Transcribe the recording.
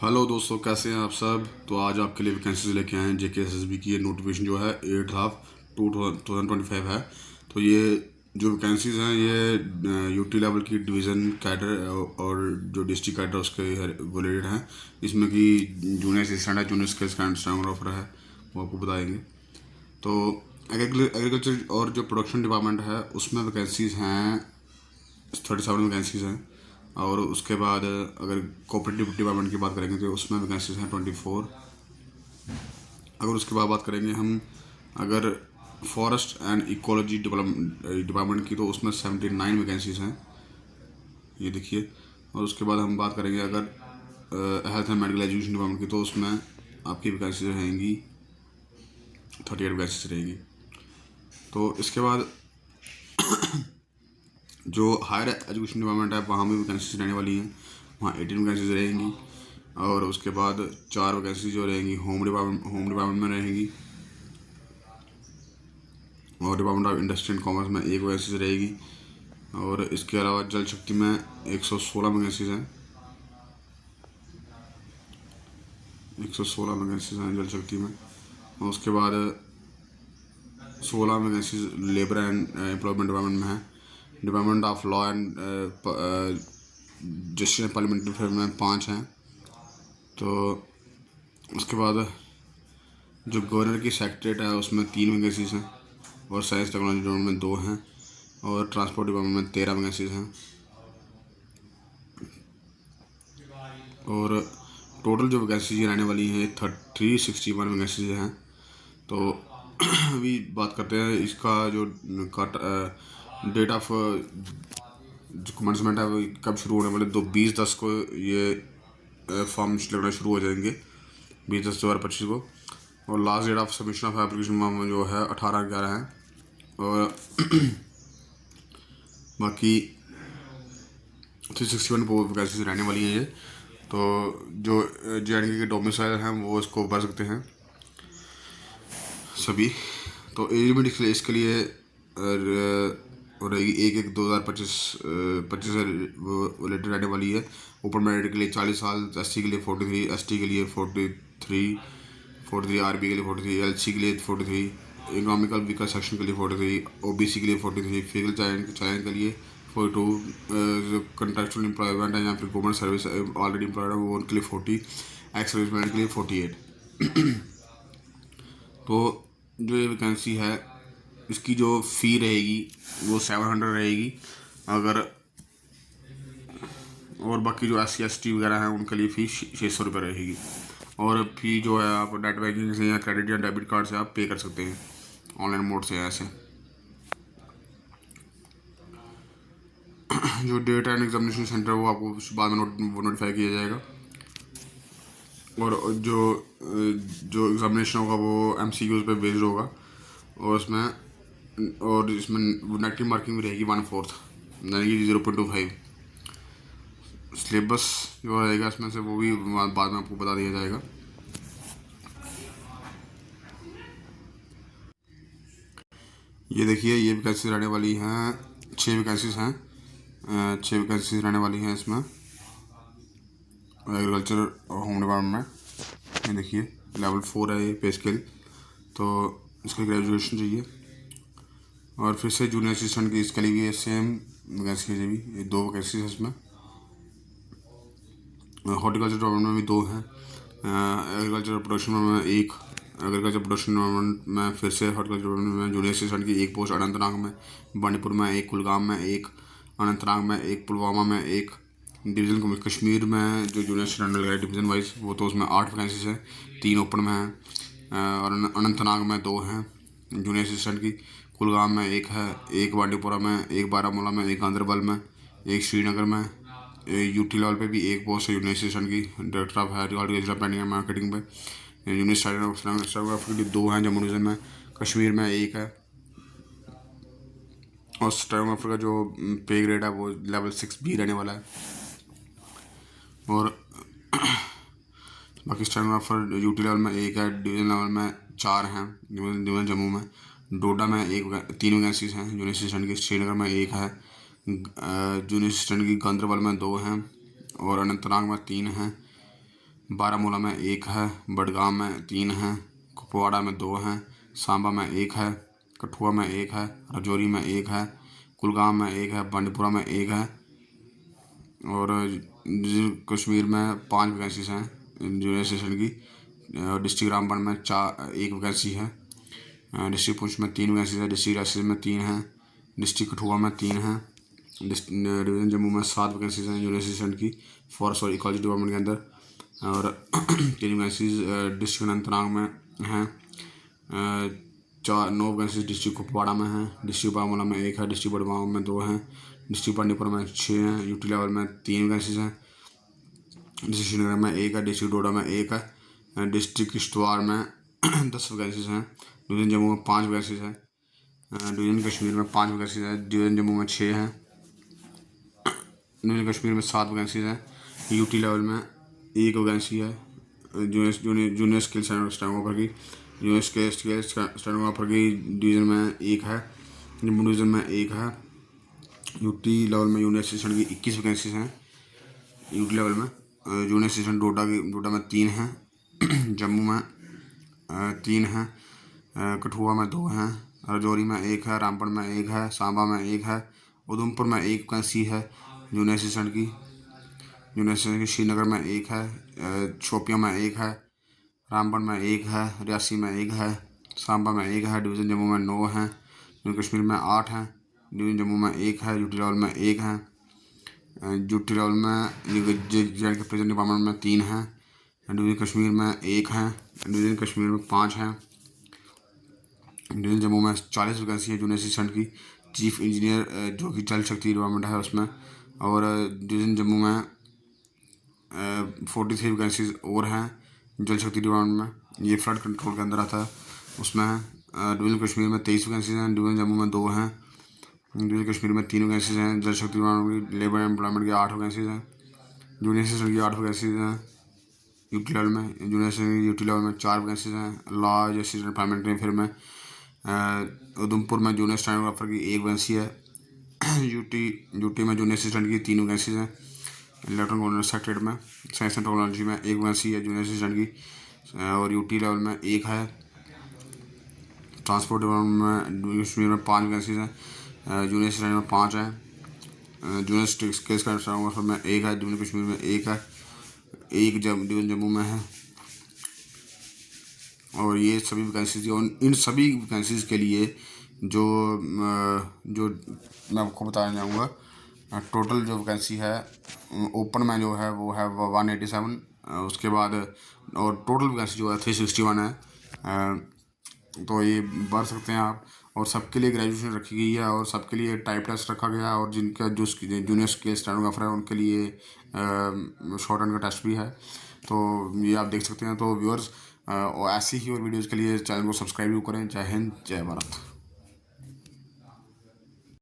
Hello दोस्तों, कैसे हैं आप सब। तो आज आपके लिए वैकेंसीज लेके आए हैं। JKSSB की ये नोटिफिकेशन जो है 8/2/2025 है। तो ये जो वैकेंसीज हैं ये यूटी लेवल की डिवीज़न कैडर और जो डिस्ट्रिक्ट कैडर उसके रिलेटेड हैं। इसमें कि जूनियर असिस्टेंट है, जूनियर स्किल्स एंड स्टेनोग्राफर है, वो आपको बताएंगे। तो एग्रीकल्चर और जो प्रोडक्शन डिपार्टमेंट है उसमें वैकेंसीज हैं 37 वैकेंसीज हैं। और उसके बाद अगर कोऑपरेटिव डिपार्टमेंट की बात करेंगे तो उसमें वैकेंसीज हैं 24। अगर उसके बाद बात करेंगे हम अगर फॉरेस्ट एंड इकोलॉजी डिपार्टमेंट की तो उसमें 79 वैकेंसीज हैं, ये देखिए। और उसके बाद हम बात करेंगे अगर health and medical education department की तो उसमें आपकी वैकेंसीज रहेंगी 38 वैकेंसीज रहेगी। तो इसके बाद जो हायर एजुकेशन डिपार्टमेंट है वहाँ भी वैकेंसीज रहने वाली हैं, वहाँ 18 वैकेंसीज रहेंगी। और उसके बाद 4 वैकेंसीज जो रहेंगी होम डिपार्टमेंट में रहेंगी। और department of industry and commerce में 1 वैकेंसीज रहेगी। और इसके अलावा जल शक्ति में 116 वैकेंसीज हैं, 116 वैकेंसीज हैं जल शक्ति में। और उसके बाद 16 vacancies labour and employment department में है। Department of law and justice and parliamentary affair में 5 हैं। तो उसके बाद जो गवर्नर की सेक्रेटरीट है उसमें 3 वैकेंसीज हैं। और साइंस टेक्नोलॉजी डिपार्टमेंट में 2 हैं। और ट्रांसपोर्ट डिपार्टमेंट में 13 वैकेंसीज हैं। और टोटल जो वैकेंसीज रहने वाली हैं 361 वैकेंसीज हैं। तो अभी बात करते हैं इसका जो डेट ऑफ जो कमेंसमेंट है वो कब शुरू होने वाले। 20/10 को ये फॉर्म लगना शुरू हो जाएंगे, 20/10/2025 को। और last date of submission of application जो है 18/11 है। और बाकी 361 वैकेंसीज रहने वाली हैं ये। तो जो JNK के डोमिसाइल हैं वो इसको भर सकते हैं सभी। तो एज लिमिट इसके लिए रहेगी 1/1/2025 से रिलेटेड रहने वाली है। ओपन मैरिट के लिए 40 साल, SC के लिए 43, ST के लिए 43, RB के लिए 43, LC के लिए 43, इकोनॉमिकल वीकर सेक्शन के लिए 43, OBC के लिए 43, फिजिकल चैलेंज के लिए 42, जो कंट्रेक्चुअल एम्प्लॉयमेंट है या फिर गवर्नमेंट सर्विस ऑलरेडी एम्प्लॉयड है वो उनके लिए 40, एक्स सर्विसमैन के लिए 48। तो जो ये वैकेंसी है इसकी जो फ़ी रहेगी वो 700 रहेगी। अगर और बाकी जो SC ST वगैरह हैं उनके लिए फ़ी 600 रुपये रहेगी। और फ़ी जो है आप नेट बैंकिंग से या क्रेडिट या डेबिट कार्ड से आप पे कर सकते हैं, ऑनलाइन मोड से ऐसे। जो डेट एंड एग्जामिनेशन सेंटर वो आपको बाद में नोटिफाई किया जाएगा। और जो एग्ज़ामिनेशन होगा वो MCQs पे बेस्ड होगा। और इसमें नेगेटिव मार्किंग भी रहेगी 1/4, यानी कि 0.25। सिलेबस जो रहेगा इसमें से वो भी बाद में आपको बता दिया जाएगा। ये देखिए, ये वैकेंसीज रहने वाली हैं 6 वैकेंसीज हैं, 6 वैकेंसीज रहने वाली हैं इसमें एग्रीकल्चर और होम डिपार्टमेंट में। ये देखिए लेवल 4 है ये पे स्केल। तो इसकी ग्रेजुएशन चाहिए। और फिर से जूनियर असिस्टेंट की इसके लिए भी सेम वैकेंसी है, भी ये 2 वैकेंसी है इसमें। हॉर्टिकल्चर डिपार्टमेंट में भी 2 हैं। एग्रीकल्चर प्रोडक्शन में 1, एग्रीकल्चर प्रोडक्शन डिपार्टमेंट में फिर से हॉर्टिकल्चर डिपार्टमेंट में जूनियर असिस्टेंट की 1 पोस्ट अनंतनाग में, बांडीपुर में 1, कुलगाम में 1, अनंतनाग में 1, पुलवामा में 1। डिवीज़न कश्मीर में जो जूनियर असिस्टेंट लग रहा है डिवीज़न वाइज वो तो उसमें 8 वैकेंसीज हैं, 3 ओपन में हैं। और अनंतनाग में 2 हैं जूनियर असिस्टेंट की, कुलगाम में 1 है, 1 बांडीपुरा में, 1 बारामूला में, 1 गांधरबल में, 1 श्रीनगर में। यूटी लेवल पे भी 1 पोस्ट है जूनियर असिस्टेंट की, director of horticulture planning and marketing पे। जूनियर स्टेनोग्राफर की 2 हैं जम्मू डिवीज़न में, कश्मीर में 1 है। और स्टेनोग्राफर का जो पे ग्रेड है वो लेवल 6B रहने वाला है। और बाकी स्टेनोग्राफर यूटी लेवल में 1 है, डिवीज़न लेवल में 4 हैं, डिवीज़न जम्मू में। डोडा में 3 वैकेंसीज हैं जूनियर असिस्टेंट की, श्रीनगर में 1 है, जूनियर असिस्टेंट की गांधरबल में 2 हैं, और अनंतनाग में 3 हैं। बारामूला में 1 है, बडगाम में 3 हैं, कुपवाड़ा में 2 हैं, सांबा में 1 है, कठुआ में 1 है, राजौरी में 1 है, कुलगाम में 1 है, बांडीपुरा में 1 है और कश्मीर में 5 वैकेंसीज हैं जूनियर असिस्टेंट की। डिस्ट्रिक्ट रामबन में 1 वैकेंसी है, डिस्ट्रिक्ट पुंछ में 3 वैकेंसी है, डिस्ट्रिक्ट राजौरी में 3 हैं, डिस्ट्रिक्ट कठुआ में 3 हैं, डिवीज़न जम्मू में 7 वैकेंसीज हैं जूनियर असिस्टेंट की फॉरेस्ट और इकोलॉजी डिपार्टमेंट के अंदर और 3 वैकेंसीज डिस्ट्रिक्ट अनंतनाग में हैं, 9 वैकेंसीज डिस्ट्रिक्ट कुपवाड़ा में हैं, डिस्ट्रिक्ट बारामूला में 1 है, डिस्ट्रिक्ट बडगाम में 2 हैं, डिस्ट्रिक्ट बांडीपुरा में 6 हैं, यूटी लेवल में 3 वैकेंसीज हैं, डिस्ट्रिक्ट श्रीनगर में 1 है, डिस्ट्रिक्ट डोडा में 1 है, डिस्ट्रिक्ट किश्तवाड़ में 10 वैकेंसीज हैं, डिवीज़न जम्मू में 5 वैकेंसीज हैं, डिवीज़न कश्मीर में 5 वैकेंसीज हैं, डिवीज़न जम्मू में 6 हैं, डिवीज़न कश्मीर में 7 वैकेंसीज हैं, यूटी लेवल में 1 वैकेंसी है, जूनियर स्किल स्टेनोग्राफर की, जूनियर स्किल स्टेनोग्राफर की डिवीज़न में 1 है, जम्मू डिवीज़न में 1 है, यूटी लेवल में जूनियर असिस्टेंट की 21 वैकेंसीज हैं यूटी लेवल में, जूनियर असिस्टेंट डोडा में 3 हैं, जम्मू में 3 हैं, कठुआ में 2 हैं, राजौरी में 1 है, रामबन में 1 है, सांबा में 1 है, उधमपुर में 1 वैकेंसी है जूनियर असिस्टेंट की, श्रीनगर में 1 है, शोपियां में 1 है, रामबन में 1 है, रियासी में 1 है, सांबा में 1 है, डिवीज़न जम्मू में 9 हैं, जम्मू कश्मीर में 8 हैं, डिवीज़न जम्मू में 1 है, यूटी लेवल में 1 है, यूटी लेवल में जे के प्रेजेंट डिपार्टमेंट में 3 हैं, डिवीज़न कश्मीर में 1 है, डिवीज़न कश्मीर में 5 हैं, डिवीज़न जम्मू में 40 वैकेंसी है जूनियर असिस्टेंट की, चीफ इंजीनियर जो कि जल शक्ति डिपार्टमेंट है उसमें, और डिवीज़न जम्मू में 43 वैकेंसीज और हैं जल शक्ति डिपार्टमेंट में, ये फ्लड कंट्रोल के अंदर आता है उसमें है। डिवीज़न कश्मीर में 23 वैकेंसीज हैं, डिवीज़न जम्मू में 2 हैं, डिवीज़न कश्मीर में 3 वैकेंसीज हैं, जल शक्ति डिपार्टमेंट की, लेबर एम्प्लॉयमेंट की 8 वैकेंसीज हैं, जूनियर असिस्टेंट की 8 वैकेंसीज हैं यूटी लेवल में, जूनियर असिस्टेंट यूटी लेवल में 4 वैकेंसीज हैं, लॉ जस्टिस एम्प्लॉयमेंट में फिर में उधमपुर में जूनियर स्टेनोग्राफर की 1 वैकेंसी है, यूटी में जूनियर असिस्टेंट की 3 वैकेंसीज हैं, इलेक्ट्रॉनिक सेक्रेटरी में साइंस एंड टेक्नोलॉजी में 1 वैकेंसी है जूनियर असिस्टेंट की और यूटी लेवल में 1 है, ट्रांसपोर्ट डिपार्टमेंट में कश्मीर में 5 वैकेंसीज हैं, जूनियर असिस्टेंट में 5 हैं, जूनियर स्किल्स का स्टेनोग्राफर में 1 है, जूनियर कश्मीर में 1 है, 1 डिवीज़न जम्मू में है और ये सभी वैकेंसीज और इन सभी वैकेंसीज के लिए जो मैं आपको बताना चाहूँगा, टोटल जो वैकेंसी है ओपन में जो है वो है 187, उसके बाद और टोटल वैकेंसी जो है 361 है, तो ये भर सकते हैं आप। और सबके लिए ग्रेजुएशन रखी गई है और सबके लिए टाइप टेस्ट रखा गया है और जिनका जो जूनियर स्किल स्टेनोग्राफर है उनके लिए शॉर्ट हैंड का टेस्ट भी है, तो ये आप देख सकते हैं। तो व्यूअर्स और ऐसी ही और वीडियोज़ के लिए चैनल को सब्सक्राइब भी करें। जय हिंद, जय भारत।